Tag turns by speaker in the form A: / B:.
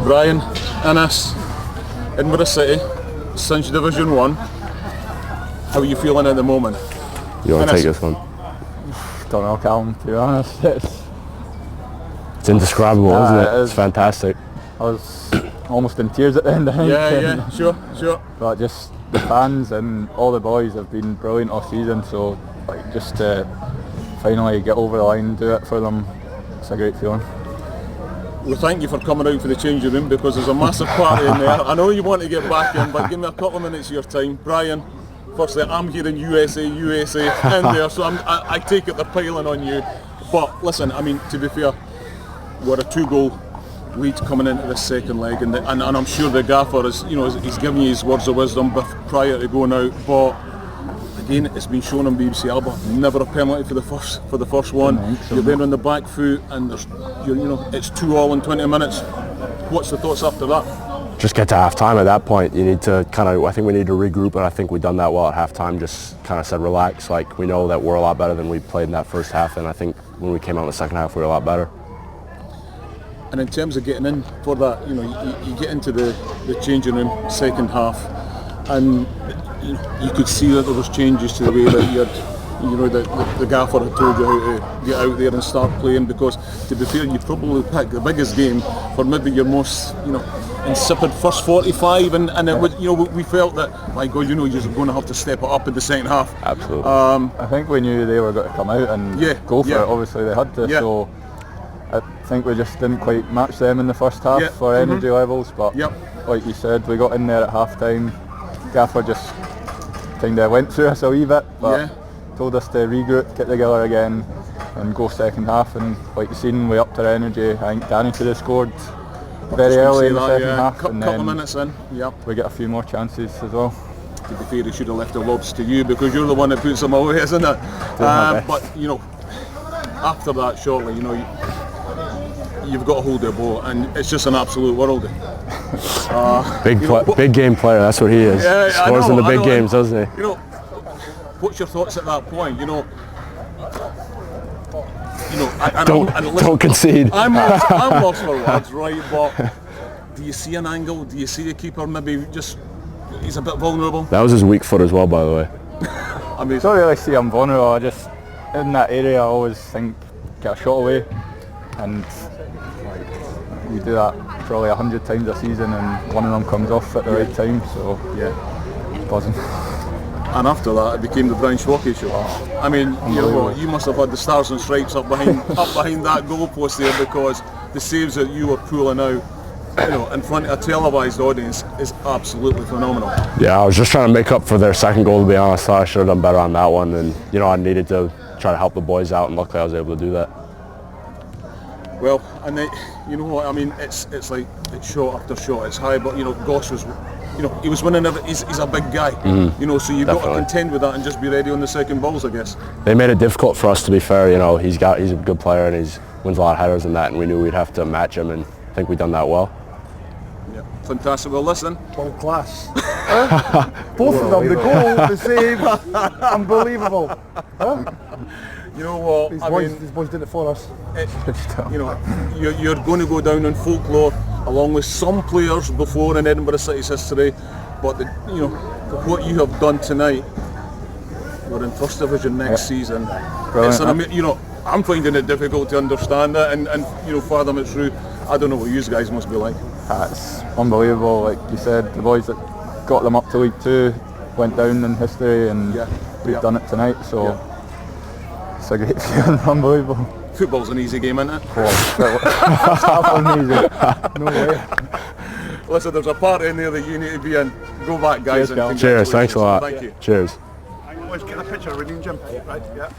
A: Brian, Annan, Edinburgh City, since Division 1, how are you feeling at the moment?
B: You want to take this one?
C: Don't know, Calum, to be honest.
B: It's indescribable, isn't it? It's fantastic.
C: I was almost in tears at the end, I think.
A: Yeah, sure.
C: But just the fans and all the boys have been brilliant all season, so like just to finally get over the line and do it for them, it's a great feeling.
A: Well, thank you for coming out for the changing room, because there's a massive party in there. I know you want to get back in, but give me a couple of minutes of your time. Brian, firstly, I'm here in USA in there, so I take it they're piling on you. But listen, I mean, to be fair, we're a 2-goal lead coming into the second leg, and I'm sure the gaffer is, he's giving you his words of wisdom prior to going out. But again, it's been shown on BBC Alba, never a penalty for the first one. You're there on the back foot, and it's 2-2 in 20 minutes. What's the thoughts after that?
B: Just get to half-time at that point. You need to I think we need to regroup, and I think we've done that well at half-time. Just kind of said relax, like we know that we're a lot better than we played in that first half, and I think when we came out in the second half we were a lot better.
A: And in terms of getting in for that, you get into the changing room second half, and you could see that there was changes to the way that the gaffer had told you how to get out there and start playing, because to be fair, you probably picked the biggest game for maybe your most insipid first 45, and it was, we felt that, my God, you're going to have to step it up in the second half.
B: Absolutely.
C: I think we knew they were going to come out and go for it. Obviously they had to, so I think we just didn't quite match them in the first half for energy levels, but like you said, we got in there at half time. Gaffer just kind of went through us a wee bit, but told us to regroup, get together again and go second half, and like you've seen, we upped our energy. I think Danny could have scored very early in the second half, and
A: couple of minutes in,
C: we get a few more chances as well.
A: To be fair, he should have left the lobs to you, because you're the one that puts them away, isn't it? But after that, shortly, you've got to hold the ball, and it's just an absolute worldie.
B: Big game player, that's what he is. Scores in the big games, doesn't he?
A: What's your thoughts at that point?
B: Don't concede.
A: I'm lost for words, right? But do you see an angle? Do you see the keeper maybe he's a bit vulnerable?
B: That was his weak foot as well, by the way.
C: I mean, don't really see him vulnerable. I just, in that area, I always think get a shot away, and we do that probably 100 times a season, and one of them comes off at the right time. So it's buzzing.
A: And after that, it became the Brian Schwocke show. I mean, you must have had the stars and stripes up behind that goalpost there, because the saves that you were pulling out, in front of a televised audience is absolutely phenomenal.
B: Yeah, I was just trying to make up for their second goal, to be honest. I thought I should have done better on that one, and I needed to try to help the boys out, and luckily I was able to do that.
A: Well, and you know what I mean. It's like it's shot after shot. It's high, but Goss was, he was winning. He's a big guy, so you've got to contend with that and just be ready on the second balls, I guess.
B: They made it difficult for us, to be fair. He's a good player, and he wins a lot of headers and that, and we knew we'd have to match him, and I think we've done that well.
A: Yeah, fantastic. Well, listen,
D: world class. Both of them, the goal, the save, unbelievable. Huh?
A: You know what?
D: These boys did it for us.
A: You're going to go down in folklore along with some players before in Edinburgh City's history, but what you have done tonight, we're in First Division next season. I'm finding it difficult to understand that and fathom it through. I don't know what you guys must be like.
C: It's unbelievable. Like you said, the boys that got them up to League 2 went down in history, and we've done it tonight. So. It's a great feeling, unbelievable.
A: Football's an easy game, isn't it?
C: It's easy. No way.
A: Listen, there's a party in there that you need to be in. Go back, guys.
B: Cheers, thanks a lot.
A: Thank you.
B: Cheers.
D: Let's get a picture with you, Jim. Right, yeah.